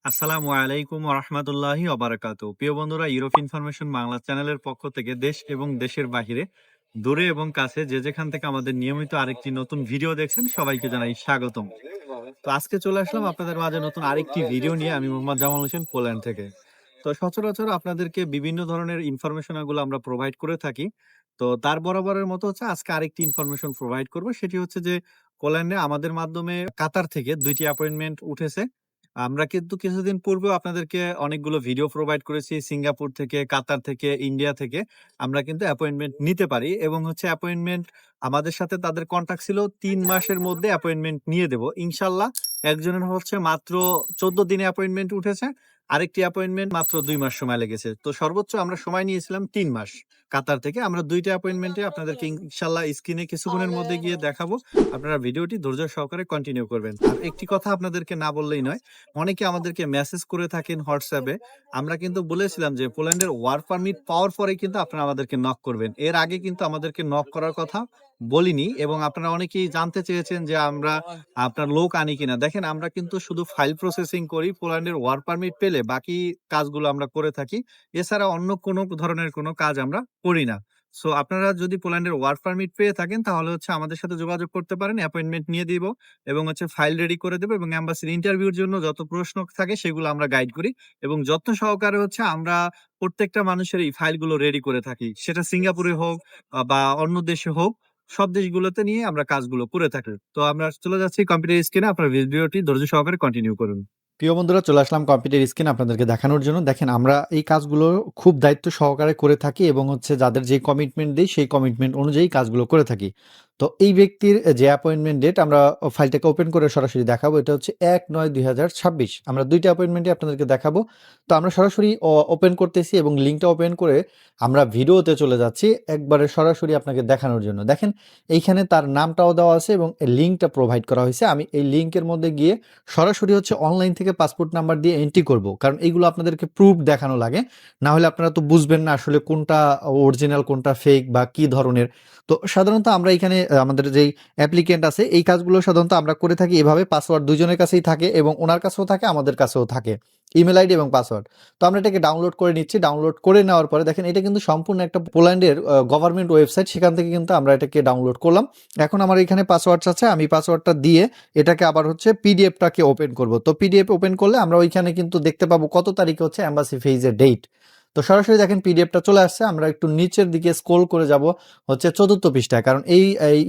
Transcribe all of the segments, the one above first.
আসসালামু আলাইকুম ওরহমতুল্লাহি ওবারাকাতু। প্রিয় বন্ধুরা, ইউরোপ ইনফরমেশন বাংলা চ্যানেলের পক্ষ থেকে দেশ এবং দেশের বাহিরে, দূরে এবং কাছে যে যেখান থেকে আমাদের নিয়মিত আরেকটি নতুন ভিডিও দেখছেন, সবাইকে জানাই স্বাগতম। তো আজকে চলে আসলাম আপনাদের মাঝে নতুন আরেকটি ভিডিও নিয়ে। আমি মোহাম্মদ জামাল হোসেন, পোল্যান্ড থেকে। তো সচরাচর আপনাদেরকে বিভিন্ন ধরনের ইনফরমেশন গুলো আমরা প্রোভাইড করে থাকি। তো তার বরাবরের মতো হচ্ছে আজকে আরেকটি ইনফরমেশন প্রোভাইড করব। সেটি হচ্ছে যে পোল্যান্ডে আমাদের মাধ্যমে কাতার থেকে ২টি অ্যাপয়েন্টমেন্ট উঠেছে। আমরা কিন্তু কিছুদিন পূর্বেও আপনাদেরকে অনেকগুলো ভিডিও প্রোভাইড করেছি। সিঙ্গাপুর থেকে, কাতার থেকে, ইন্ডিয়া থেকে আমরা কিন্তু অ্যাপয়েন্টমেন্ট নিতে পারি এবং হচ্ছে অ্যাপয়েন্টমেন্ট আমাদের সাথে তাদের কন্ট্যাক্ট ছিল ৩ মাসের মধ্যে অ্যাপয়েন্টমেন্ট নিয়ে দেব ইনশাল্লাহ। একজনের হচ্ছে মাত্র ১৪ দিনে অ্যাপয়েন্টমেন্ট উঠেছে, আরেকটি অ্যাপয়েন্টমেন্ট মাত্র ২ মাস সময় লেগেছে। তো সর্বোচ্চ আমরা সময় নিয়েছিলাম ৩ মাস। কাতার থেকে আমরা ২টা অ্যাপয়েন্টমেন্টে আপনাদেরকে ইনশাল্লাহ স্ক্রিনে কিছুক্ষণের মধ্যে গিয়ে দেখাবো। আপনারা ভিডিওটি ধৈর্য সহকারে কন্টিনিউ করবেন। আর একটি কথা আপনাদেরকে না বললেই নয়, অনেকে আমাদেরকে মেসেজ করে থাকেন হোয়াটসঅ্যাপে। আমরা কিন্তু বলেছিলাম যে পোল্যান্ডের ওয়ার্ক পারমিট পাওয়ার পরে কিন্তু আপনারা আমাদেরকে নক করবেন। এর আগে কিন্তু আমাদেরকে নক করার কথা বলিনি এবং আপনারা অনেকেই জানতে চেয়েছেন যে আমরা আপনার লোক আনি কিনা। দেখেন, আমরা কিন্তু শুধু ফাইল প্রসেসিং করি। পোল্যান্ডের ওয়ার্ক পারমিট পেলে বাকি কাজগুলো আমরা করে থাকি। এছাড়া অন্য কোনো ধরনের কোনো কাজ আমরা করি না। সো আপনারা যদি পোল্যান্ডের ওয়ার্ক পারমিট পেয়ে থাকেন তাহলে হচ্ছে আমাদের সাথে যোগাযোগ করতে পারেন। অ্যাপয়েন্টমেন্ট নিয়ে দিব এবং হচ্ছে ফাইল রেডি করে দেবো এবং এম্বাসির ইন্টারভিউর জন্য যত প্রশ্ন থাকে সেগুলো আমরা গাইড করি এবং যত্ন সহকারে হচ্ছে আমরা প্রত্যেকটা মানুষের এই ফাইলগুলো রেডি করে থাকি। সেটা সিঙ্গাপুরে হোক বা অন্য দেশে হোক, সব দেশগুলোতে নিয়ে আমরা কাজগুলো করে থাকি। তো আমরা চলে যাচ্ছি কম্পিউটার স্ক্রিনে। আপনার ভিডিওটি ধৈর্য সহকারে কন্টিনিউ করুন। প্রিয় বন্ধুরা, চলে আসলাম কম্পিউটার স্ক্রিনে আপনাদেরকে দেখানোর জন্য। দেখেন, আমরা এই কাজগুলো খুব দায়িত্ব সহকারে করে থাকি এবং হচ্ছে যাদের যে কমিটমেন্ট দিই সেই কমিটমেন্ট অনুযায়ী কাজগুলো করে থাকি। তো এই ব্যক্তির যে অ্যাপয়েন্টমেন্ট ডেট, আমরা ফাইলটাকে ওপেন করে সরাসরি দেখাবো। এটা হচ্ছে ১/৯/২০২৬। আমরা ২টা অ্যাপয়েন্টমেন্টই আপনাদেরকে দেখাবো। তো আমরা সরাসরি ওপেন করতেছি এবং লিঙ্কটা ওপেন করে আমরা ভিডিওতে চলে যাচ্ছি একবারে সরাসরি আপনাকে দেখানোর জন্য। দেখেন, এইখানে তার নামটাও দেওয়া আছে এবং লিঙ্কটা প্রোভাইড করা হয়েছে। আমি এই লিঙ্কের মধ্যে গিয়ে সরাসরি হচ্ছে অনলাইন থেকে পাসপোর্ট নাম্বার দিয়ে এন্ট্রি করব, কারণ এইগুলো আপনাদেরকে প্রুফ দেখানো লাগে। না হলে আপনারা তো বুঝবেন না আসলে কোনটা অরিজিনাল কোনটা ফেক বা কি ধরনের। তো সাধারণত আমরা এখানে আমাদের যেই অ্যাপ্লিকেন্ট আছে এই কাজগুলো সাধারণত আমরা করে থাকি এভাবে। পাসওয়ার্ড দুজনের কাছেই থাকে এবং ওনার কাছেও থাকে, আমাদের কাছেও থাকে, ইমেল আইডি এবং পাসওয়ার্ড। তো আমরা এটাকে ডাউনলোড করে নিচ্ছি। ডাউনলোড করে নেওয়ার পরে দেখেন, এটা কিন্তু সম্পূর্ণ একটা পোল্যান্ডের গভর্নমেন্ট ওয়েবসাইট, সেখান থেকে কিন্তু আমরা এটাকে ডাউনলোড করলাম। এখন আমার এখানে পাসওয়ার্ড আছে, আমি পাসওয়ার্ডটা দিয়ে এটাকে আবার হচ্ছে পিডিএফটাকে ওপেন করব। তো পিডিএফ ওপেন করলে আমরা ওইখানে কিন্তু দেখতে পাবো কত তারিখে হচ্ছে এম্বাসি ফেজের ডেট। তো সরাসরি দেখেন পিডিএফটা চলে আসছে। আমরা একটু নিচের দিকে স্ক্রল করে যাব হচ্ছে ৪র্থ পৃষ্ঠায়, কারণ এই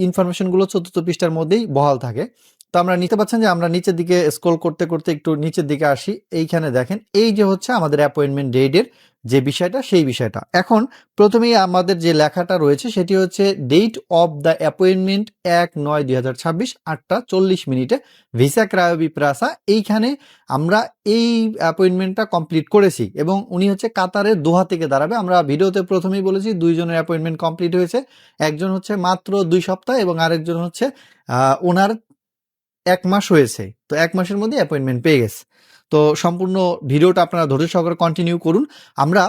ইনফরমেশনগুলো ৪র্থ পৃষ্ঠার মধ্যেই বহাল থাকে। তো আমরা নিতে পাচ্ছেন যে আমরা নিচের দিকে স্ক্রল করতে করতে একটু নিচের দিকে আসি। এইখানে দেখেন, এই যে হচ্ছে আমাদের অ্যাপয়েন্টমেন্ট ডেটের যে বিষয়টা, সেই বিষয়টা এখন প্রথমেই আমাদের যে লেখাটা রয়েছে সেটি হচ্ছে ডেট অফ দ্য অ্যাপয়েন্টমেন্ট ১/৯/২০২৬ ৮টা ৪০ মিনিটে ভিসা ক্রায়োবি প্রাসা। এইখানে আমরা এই অ্যাপয়েন্টমেন্টটা কমপ্লিট করেছি এবং উনি হচ্ছে কাতারের দোহা থেকে দাঁড়াবে। আমরা ভিডিওতে প্রথমেই বলেছি দুইজনের অ্যাপয়েন্টমেন্ট কমপ্লিট হয়েছে। একজন হচ্ছে মাত্র ২ সপ্তাহ এবং আরেকজন হচ্ছে ওনার ১ মাস হয়েছে। তো ১ মাসের মধ্যে অ্যাপয়েন্টমেন্ট পেয়ে গেছে। তো সম্পূর্ণ ভিডিওটা আপনারা ধৈর্য সহকারে কন্টিনিউ করুন। আমরা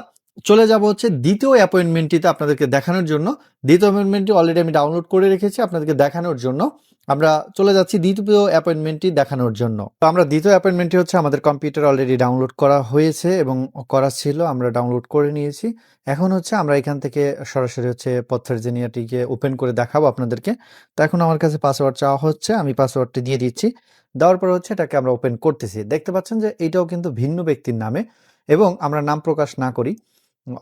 চলে যাব হচ্ছে দ্বিতীয় অ্যাপয়েন্টমেন্টটিতে আপনাদেরকে দেখানোর জন্য। দ্বিতীয় অ্যাপয়েন্টমেন্টটি অলরেডি আমি ডাউনলোড করে রেখেছি আপনাদেরকে দেখানোর জন্য। আমরা চলে যাচ্ছি দ্বিতীয় অ্যাপয়েন্টমেন্টটি দেখানোর জন্য। তো আমরা দ্বিতীয় অ্যাপয়েন্টমেন্টটি হচ্ছে আমাদের কম্পিউটার অলরেডি ডাউনলোড করা হয়েছে এবং করা ছিল, আমরা ডাউনলোড করে নিয়েছি। এখন হচ্ছে আমরা এখান থেকে সরাসরি হচ্ছে পথেরজেনিয়াটিকে ওপেন করে দেখাবো আপনাদেরকে। তো এখন আমার কাছে পাসওয়ার্ড চাওয়া হচ্ছে, আমি পাসওয়ার্ডটি দিয়ে দিচ্ছি। দেওয়ার পর হচ্ছে এটাকে আমরা ওপেন করতেছি। দেখতে পাচ্ছেন যে এইটাও কিন্তু ভিন্ন ব্যক্তির নামে এবং আমরা নাম প্রকাশ না করি,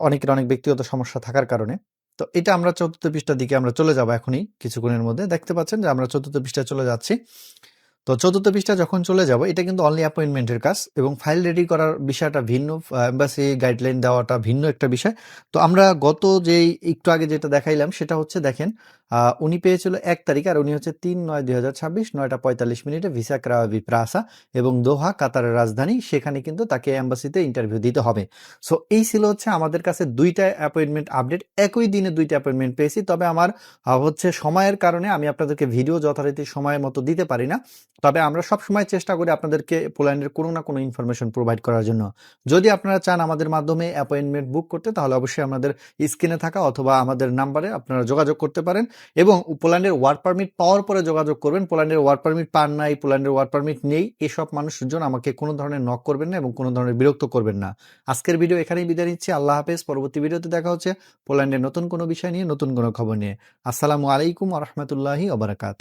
অনেকের অনেক ব্যক্তিগত সমস্যা থাকার কারণে। তো এটা আমরা ৪র্থ পৃষ্ঠার দিকে আমরা চলে যাবো এখনই কিছুক্ষণের মধ্যে। দেখতে পাচ্ছেন যে আমরা ৪র্থ পৃষ্ঠায় চলে যাচ্ছি। তো ৪র্থ পৃষ্ঠা যখন চলে যাব, এটা কিন্তু অনলি অ্যাপয়েন্টমেন্টের কাজ এবং ফাইল রেডি করার বিষয়টা ভিন্ন, এম্বাসি গাইডলাইন দেওয়াটা ভিন্ন একটা বিষয়। তো আমরা গত যেই একটু আগে যেটা দেখাইলাম সেটা হচ্ছে দেখেন, উনি পেয়েছিল ১ তারিখ আর উনি হচ্ছে ৩/৯/২০২৬ ৯টা ৪৫ মিনিটে ভিসা ক্রায়োবি প্রাসা এবং দোহা কাতারের রাজধানী, সেখানে কিন্তু তাকে এম্বাসিতে ইন্টারভিউ দিতে হবে। সো এই ছিল হচ্ছে আমাদের কাছে ২টা অ্যাপয়েন্টমেন্ট আপডেট। একই দিনে ২টা অ্যাপয়েন্টমেন্ট পেয়েছি। তবে আমার হচ্ছে সময়ের কারণে আমি আপনাদেরকে ভিডিও যথারীতি সময় মতো দিতে পারি না। তবে আমরা সবসময় চেষ্টা করি আপনাদেরকে পোল্যান্ডের কোনো না কোনো ইনফরমেশন প্রোভাইড করার জন্য। যদি আপনারা চান আমাদের মাধ্যমে অ্যাপয়েন্টমেন্ট বুক করতে, তাহলে অবশ্যই আমাদের স্ক্রিনে থাকা অথবা আমাদের নাম্বারে আপনারা যোগাযোগ করতে পারেন। এবং পোল্যান্ডের ওয়ার্ক পারমিট পাওয়ার পরে যোগাযোগ করবেন। পোল্যান্ডের ওয়ার্ক পারমিট পান নাই, পোল্যান্ডের ওয়ার্ক পারমিট নেই, এসব মানুষজন আমাকে কোনো ধরনের নক করবেন না এবং কোনো ধরনের বিরক্ত করবেন না। আজকের ভিডিও এখানেই বিদায় নিচ্ছি। আল্লাহ হাফেজ। পরবর্তী ভিডিওতে দেখা হচ্ছে পোল্যান্ডের নতুন কোনো বিষয় নিয়ে, নতুন কোনো খবর নিয়ে। আসসালামু আলাইকুম ওয়া রাহমাতুল্লাহি ওয়া বারাকাতুহু।